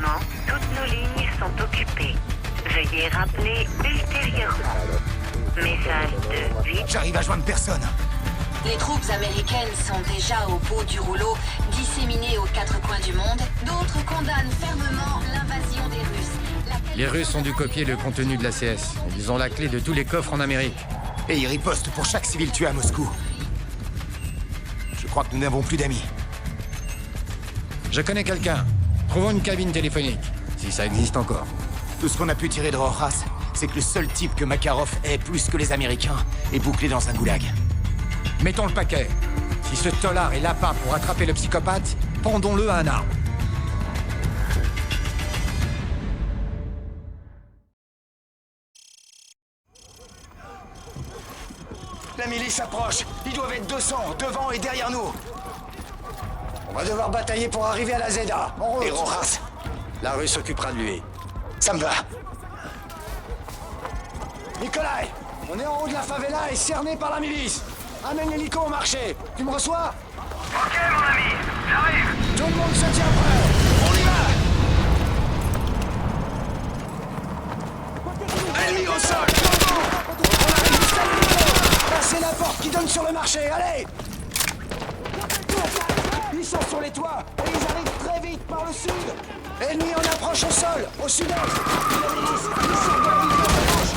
Actuellement, toutes nos lignes sont occupées. Veuillez rappeler ultérieurement. Message de 8. J'arrive à joindre personne. Les troupes américaines sont déjà au bout du rouleau, disséminées aux quatre coins du monde. D'autres condamnent fermement l'invasion des Russes. Les Russes ont dû copier le contenu de l'ACS. Ils ont la clé de tous les coffres en Amérique. Et ils ripostent pour chaque civil tué à Moscou. Je crois que nous n'avons plus d'amis. Je connais quelqu'un. Trouvons une cabine téléphonique, si ça existe encore. Tout ce qu'on a pu tirer de Rojas, c'est que le seul type que Makarov est plus que les Américains est bouclé dans un goulag. Mettons le paquet. Si ce tolard est l'appât pour attraper le psychopathe, pendons-le à un arbre. La milice approche. Ils doivent être 200, devant et derrière nous. On va devoir batailler pour arriver à la Zeda. Et Rojas, la rue s'occupera de lui. Ça me va. Nikolai, on est en haut de la favela et cerné par la milice. Amène l'hélico au marché. Tu me reçois? Ok, mon ami, j'arrive. Tout le monde se tient prêt. On y va. Ennemi au sol. On arrive juste à l'hélico. Passez la porte qui donne sur le marché. Allez. Ils sont sur les toits et ils arrivent très vite par le sud. Ennemi en approche au sol, au sud-est. La milice, ils sortent de la ligne de gauche.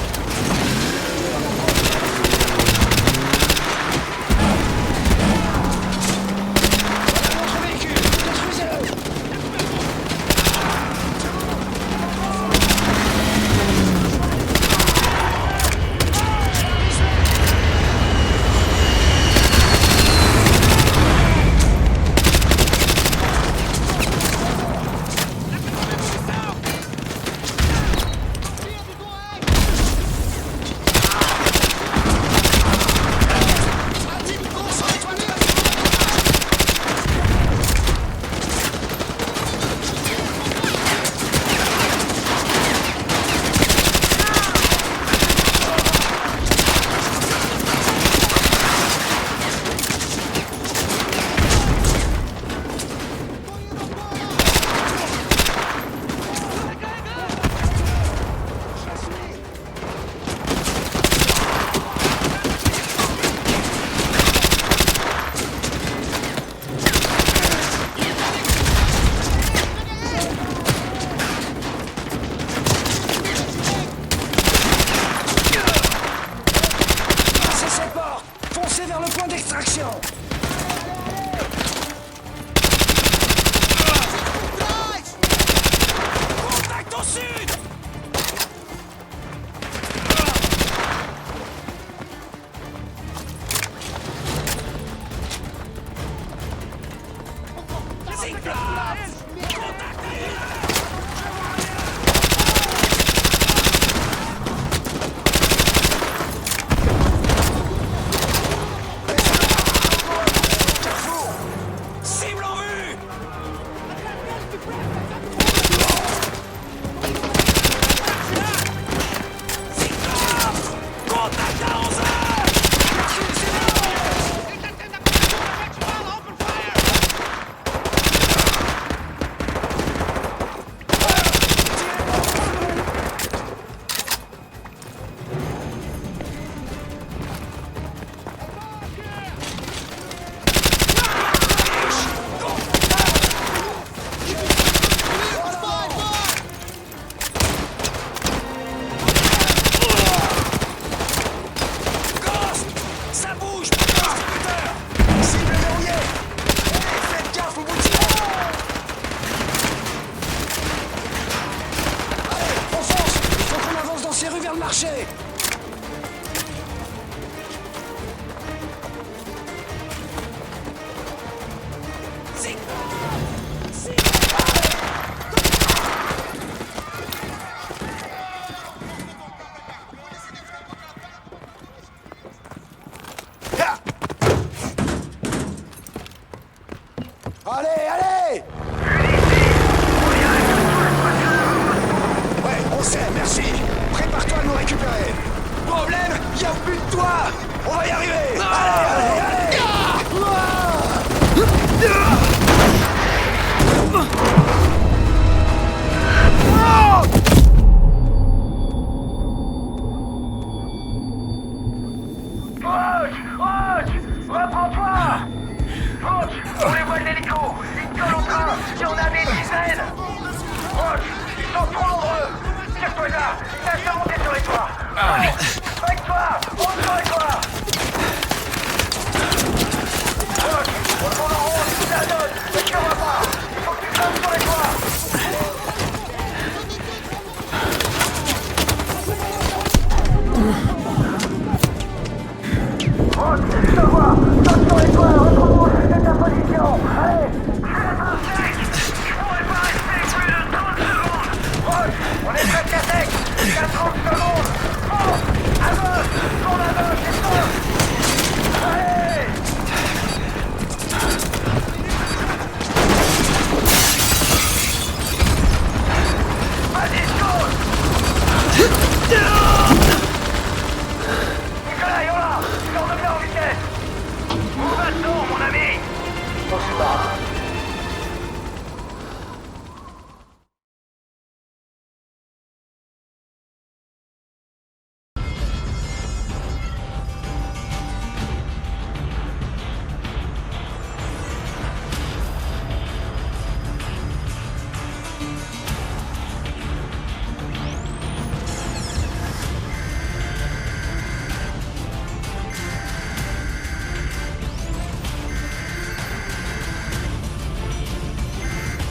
Allez, allez! Ouais, on sait, merci. Prépare-toi à nous récupérer. Problème, y a plus de toi. On va y arriver. Allez, allez, allez! Avec-toi! Monte-toi et toi! Rock, retourne en rond, tu la donnes! Ne te vois pas! Il faut que tu fasses toi et toi! Rock, je te vois! Saute sur les toits, retrouve-moi, c'est ta position! Allez! Je pourrais pas rester plus de 30 secondes! Rock, on est presque à sec! Il y a 30 secondes! Fonce! À gauche! Tourne à gauche et saute! Allez! Vas-y, saute! Nicolas, Yola! Sors de là en vitesse! Où va-t-on, mon ami? On se bat.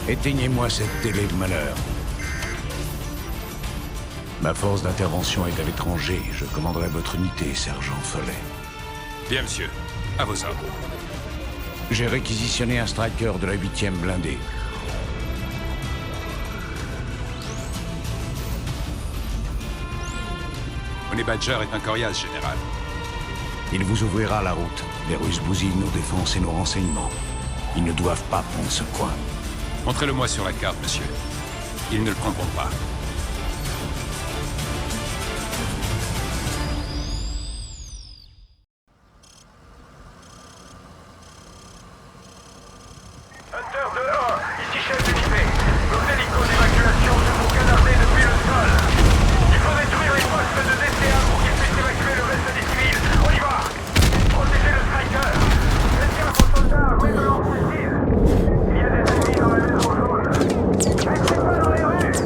Éteignez-moi cette télé de malheur. Ma force d'intervention est à l'étranger. Je commanderai votre unité, sergent Follet. Bien, monsieur. À vos ordres. J'ai réquisitionné un striker de la 8e blindée. Honey Badger est un coriace, général. Il vous ouvrira la route. Les Russes bousillent nos défenses et nos renseignements. Ils ne doivent pas prendre ce coin. Montrez-le-moi sur la carte, monsieur. Ils ne le prendront pas. Hunter 2-1, ici chef d'unité. Nos hélicos d'évacuation se font canarder depuis le sol. Il faut détruire les postes de DCA pour qu'ils puissent évacuer le reste des civils. On y va! Protégez le striker. Faites gaffe aux soldats, armés de lance-missiles. Il y a des ennemis dans la maison jaune. Restez pas dans les rues!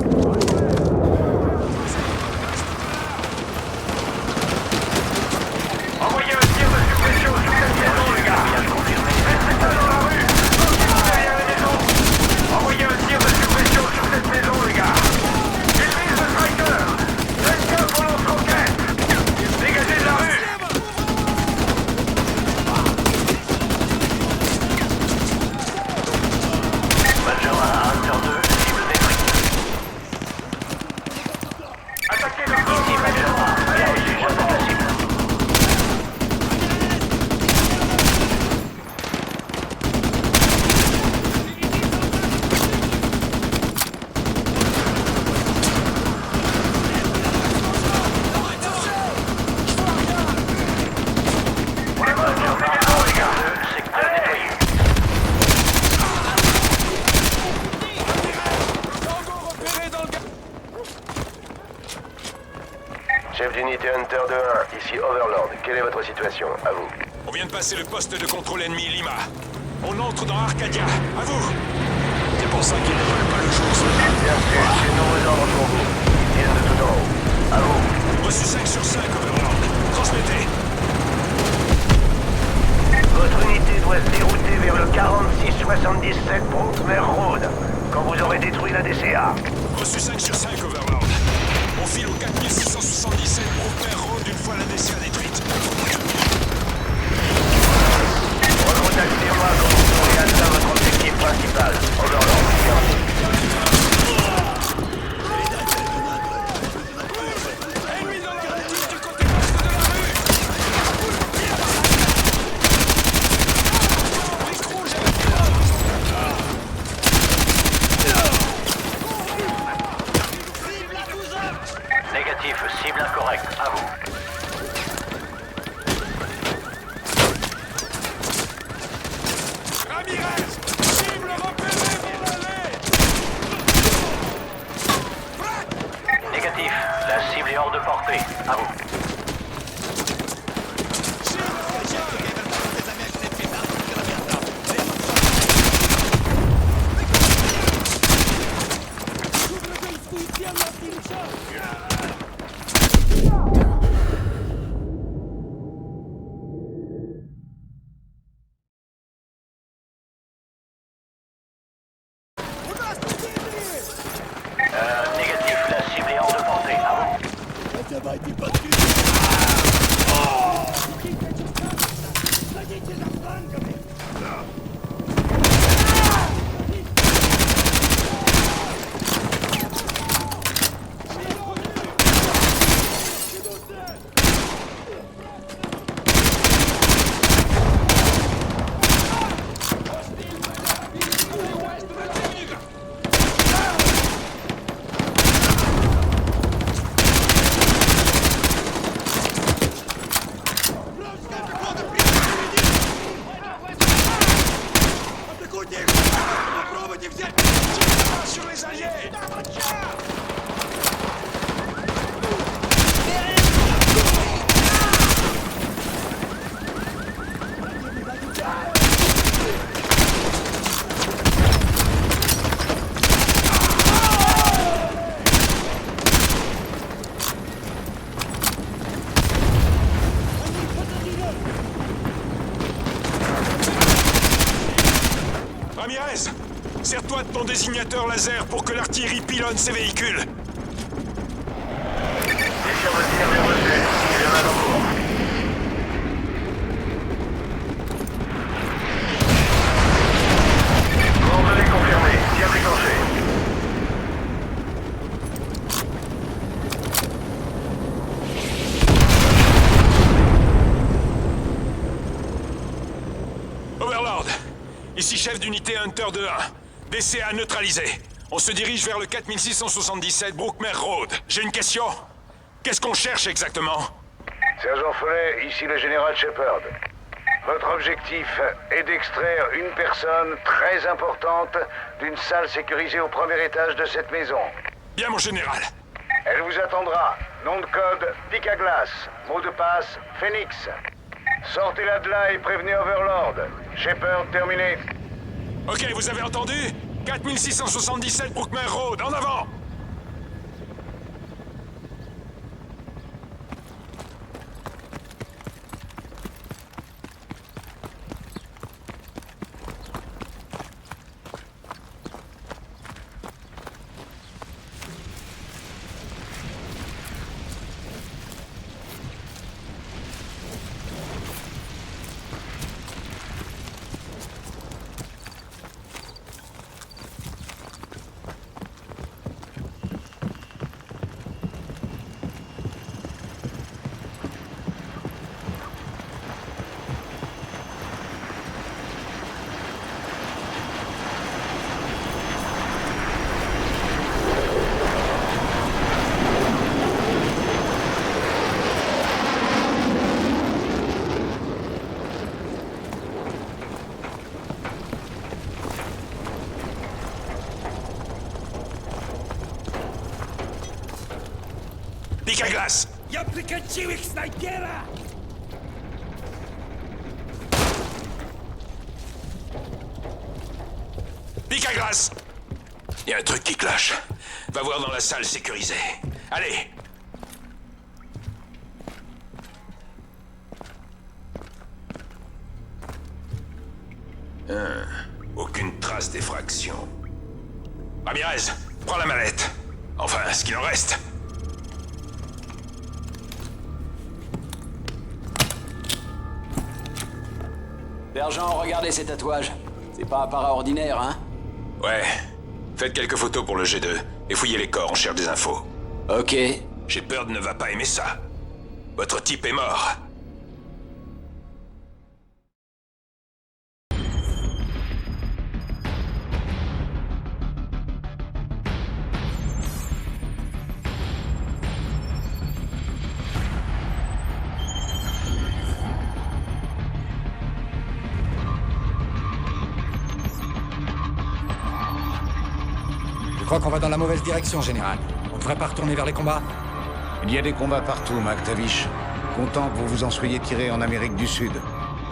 Envoyez un tir de suppression sur cette maison, les gars. Restez pas dans la rue. Derrière les maisons. Envoyez un tir de suppression sur cette maison, les gars. Ils visent le striker. Faites gaffe aux lance-roquettes. Dégagez de la rue. Major à Hunter 2, cible détruite. Attaquez le corps. Ici Major A. Allez, j'attends la cible. On est bon, les gars. Secteur nettoyé. Chef d'unité Hunter 2-1, ici Overlord. Quelle est votre situation? À vous. On vient de passer le poste de contrôle ennemi Lima. On entre dans Arcadia. À vous! C'est pour ça qu'ils ne veulent pas le jour, cela. Bien sûr, j'ai de nombreux ordres pour vous. Ils viennent de tout en haut. À vous. Reçu 5 sur 5, Overlord. Transmettez. Votre unité doit se dérouter vers le 4677 Brookmer Road, quand vous aurez détruit la DCA. Reçu 5 sur 5, Overlord. On file au 4677 Brookmer Road une fois la DCA détruite. Recontactez-moi quand vous aurez atteint votre objectif principal. Overlord, merci. Négatif, cible incorrecte, à vous. sur les Alliés! Ramirez, sers-toi de ton désignateur laser pour que l'artillerie pilonne ces véhicules. Mission de tir bien reçue. Grenade en cours. Coordonnées confirmées. Tir déclenché. Overlord, ici chef d'unité Hunter 2-1. DCA neutralisé. On se dirige vers le 4677 Brookmere Road. J'ai une question. Qu'est-ce qu'on cherche exactement? Sergent Follet, ici le général Shepard. Votre objectif est d'extraire une personne très importante d'une salle sécurisée au premier étage de cette maison. Bien, mon général. Elle vous attendra. Nom de code, pic à glace. Mot de passe, Phoenix. Sortez-la de là et prévenez Overlord. Shepard, terminé. Ok, vous avez entendu? 4677 Brookmere Road, en avant! Pic à glace! Pic à glace! Il y a un truc qui cloche. Va voir dans la salle sécurisée. Allez! Aucune trace d'effraction. Ramirez, prends la mallette. Enfin, ce qu'il en reste. Sergent, regardez ces tatouages. C'est pas un para-ordinaire, hein? Ouais. Faites quelques photos pour le G2 et fouillez les corps, on cherche des infos. Ok. Shepard ne va pas aimer ça. Votre type est mort. Je crois qu'on va dans la mauvaise direction, général. On devrait pas retourner vers les combats? Il y a des combats partout, McTavish. Content que vous vous en soyez tiré en Amérique du Sud.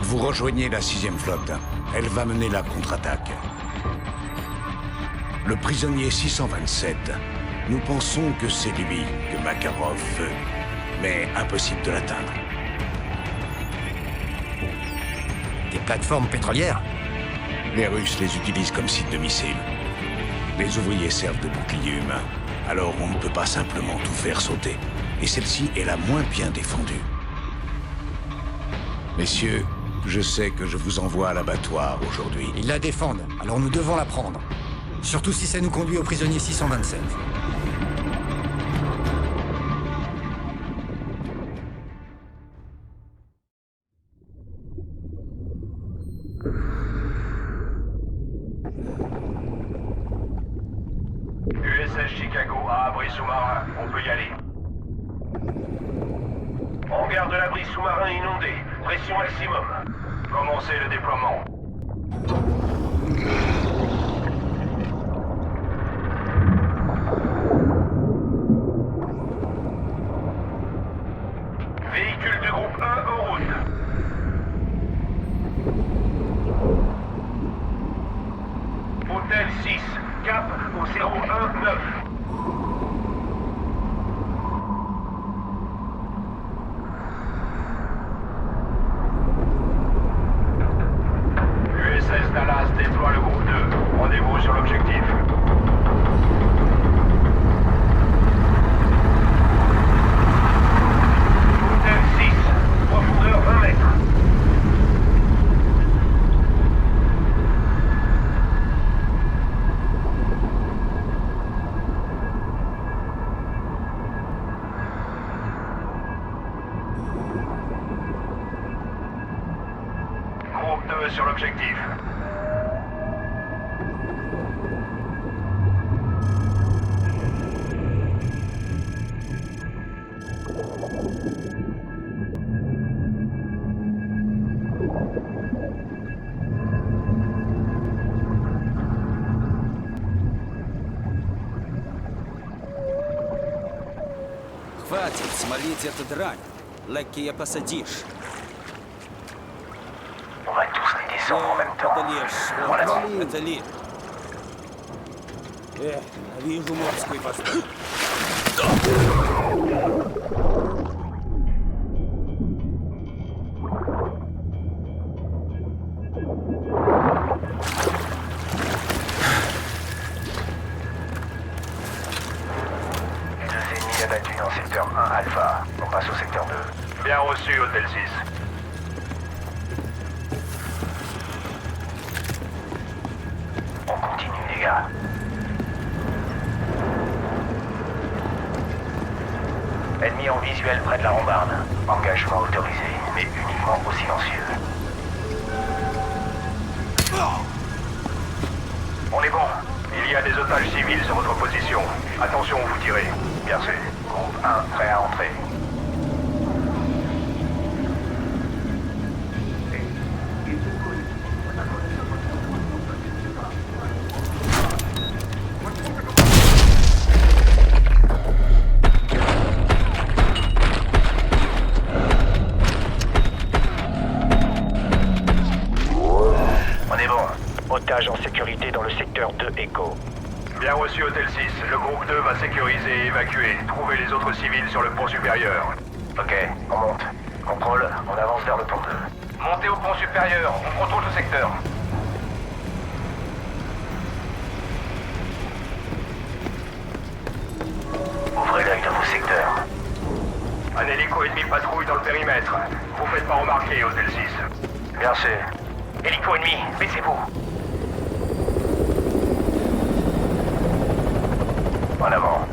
Vous rejoignez la 6e flotte. Elle va mener la contre-attaque. Le prisonnier 627. Nous pensons que c'est lui que Makarov veut. Mais impossible de l'atteindre. Des plateformes pétrolières? Les Russes les utilisent comme site de missiles. Les ouvriers servent de bouclier humain. Alors on ne peut pas simplement tout faire sauter. Et celle-ci est la moins bien défendue. Messieurs, je sais que je vous envoie à l'abattoir aujourd'hui. Ils la défendent, alors nous devons la prendre. Surtout si ça nous conduit au prisonnier 627. USS Chicago à abri sous-marin. On peut y aller. On garde l'abri sous-marin inondé. Pression maximum. Commencez le déploiement. Rendez-vous sur l'objectif. F6, profondeur 20 mètres. Groupe 2 sur l'objectif. Хватит смолить эту дрань. Лекки я посадишь. On va tous les descendre en même temps. En avant. Это ли. Вижу морской восток. Les deux ennemis abattus dans secteur 1 Alpha. On passe au secteur 2. Bien reçu, Hôtel 6. On continue, les gars. Ennemi en visuel près de la rambarde. Engagement autorisé, mais uniquement au silencieux. On est bon. Il y a des otages civils sur votre position. Attention où vous tirez. Bien sûr. Groupe 1, prêt à entrer. On est bon. Otage en sécurité dans le secteur 2 Echo. Bien reçu, Hôtel 6. Le groupe 2 va sécuriser et évacuer. Trouvez les autres civils sur le pont supérieur. Ok, on monte. Contrôle, on avance vers le pont 2. Montez au pont supérieur, on contrôle le secteur. Ouvrez l'œil dans vos secteurs. Un hélico ennemi patrouille dans le périmètre. Vous faites pas remarquer, Hôtel 6. Bien sûr. Hélico ennemi, baissez-vous. En avant.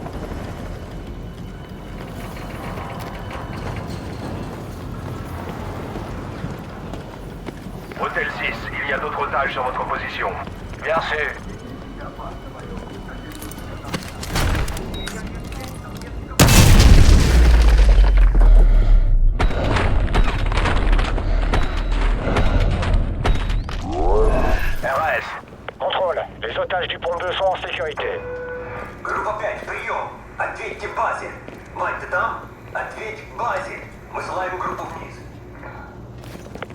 Hôtel 6, il y a d'autres otages sur votre position. Bien sûr. RS, contrôle. Les otages du pont 2 sont en sécurité. Группа 5, прием! Ответьте базе! Мать, ты там? Ответь базе! Мы слаем группу вниз.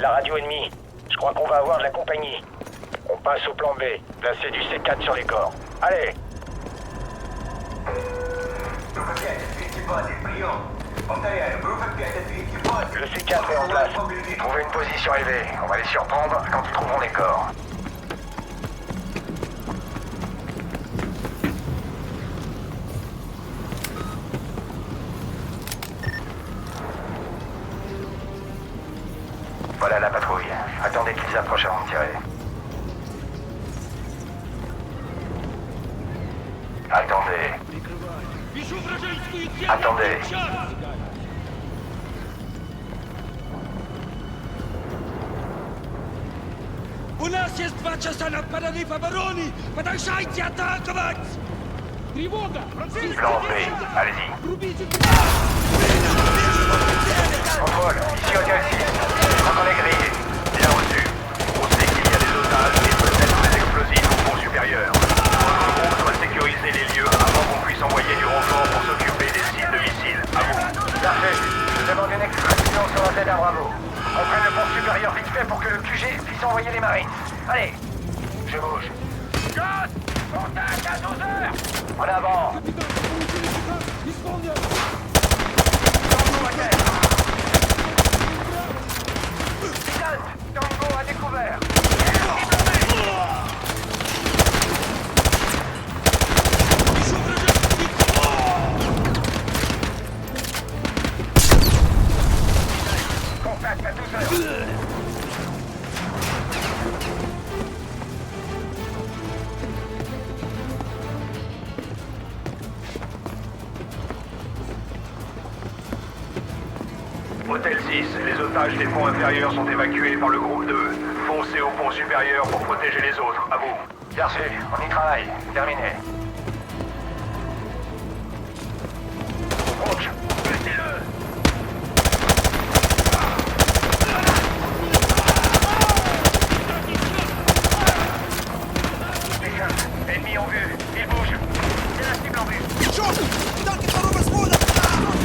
La radio ennemie. Je crois qu'on va avoir de la compagnie. On passe au plan B. Placez du C4 sur les corps. Allez! Группа 5, ответьте базе! Прием! Повторяю, группа 5, ответьте базе! Le C4 est en place. Trouvez une position élevée. On va les surprendre quand ils trouveront les corps. Voilà la patrouille. Attendez qu'ils approchent avant de tirer. Attendez. Attendez. У нас есть 2 часа на прорыв обороны! Продолжайте атаковать! Тревога! Plan B. Allez-y. Contrôle. Ici Hôtel 6. Quand on est grillé. Bien reçu. On sait qu'il y a des otages et peut-être des explosifs au pont supérieur. Votre groupe doit sécuriser les lieux avant qu'on puisse envoyer du renfort pour s'occuper des sites de missiles. À vous. Parfait. Je demande une extraction sur la ZA Bravo. On prenne le pont supérieur vite fait pour que le QG puisse envoyer les marines. Allez. Je bouge. God! Contact à 12 heures! En avant! Tango à découvert! Hôtel 6, les otages des ponts inférieurs sont évacués par le groupe 2. Foncez au pont supérieur pour protéger les autres. À vous. Merci, on y travaille. Terminé. Roach, baissez-le! Ennemi en vue, il bouge. C'est la cible en vue.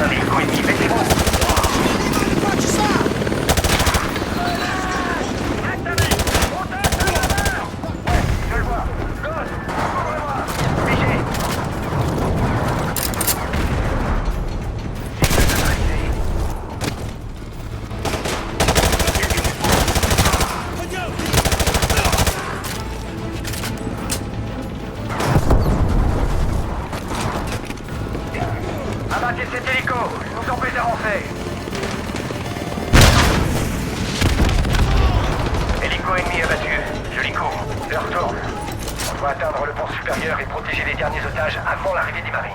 Amico ennemi, mettez-vous. Je le vois. Gauche, couvrez-moi. Figé. Cible neutralisée. Abattez cet hélico, nous empêche d'avancer. Hélico ennemi abattu. Joli coup. Leur tourne. On doit atteindre le pont supérieur et protéger les derniers otages avant l'arrivée des Marines.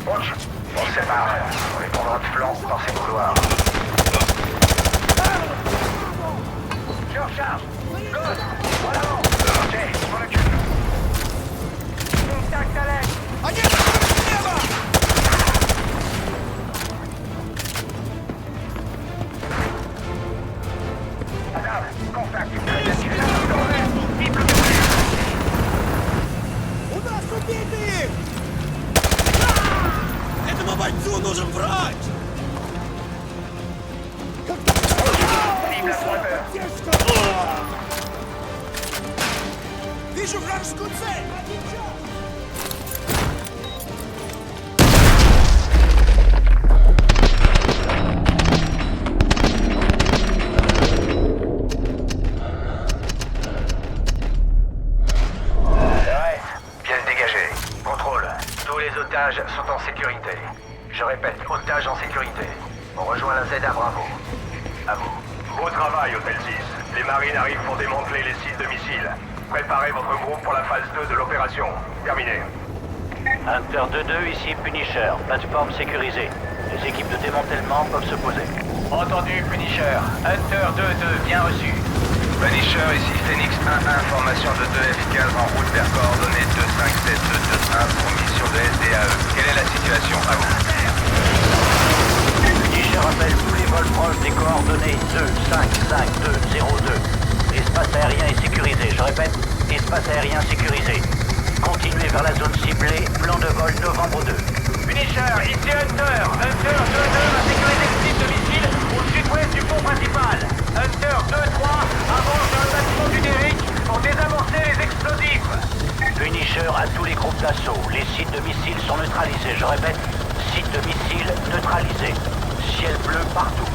Roach, on se sépare. On les prendra de flanc dans ces couloirs. Je recharge. Gauche. En avant. Ok, je m'en occupe. Contact à l'aide. Adam, contact. Cible Этому бойцу нужен врач! cible à pointeur. Вижу вражескую цель! Pièce dégagée. Contrôle. Tous les otages sont en sécurité. Je répète, otages en sécurité. On rejoint la ZA Bravo. À vous. Beau travail, Hôtel 6. Les marines arrivent pour démanteler les sites de missiles. Préparez votre groupe pour la phase 2 de l'opération. Terminé. Hunter 2-2, ici Punisher. Plateforme sécurisée. Les équipes de démantèlement peuvent se poser. Entendu, Punisher. Hunter 2-2, bien reçu. Punisher, ici Phoenix 1-1, formation de 2F15 en route vers coordonnées 257-221 pour mission de SDAE. Quelle est la situation à vous? Punisher rappelle tous les vols proches des coordonnées 255-202. L'espace aérien est sécurisé. Je répète, espace aérien sécurisé. Continuez vers la zone ciblée, plan de vol novembre 2. Punisher, ici Hunter. Hunter 2-2 va sécuriser le site de missile au sud-ouest du pont principal. Hunter 2-3 avance dans le bâtiment du Derrick pour désamorcer les explosifs. Punisher à tous les groupes d'assaut. Les sites de missiles sont neutralisés. Je répète, sites de missiles neutralisés. Ciel bleu partout.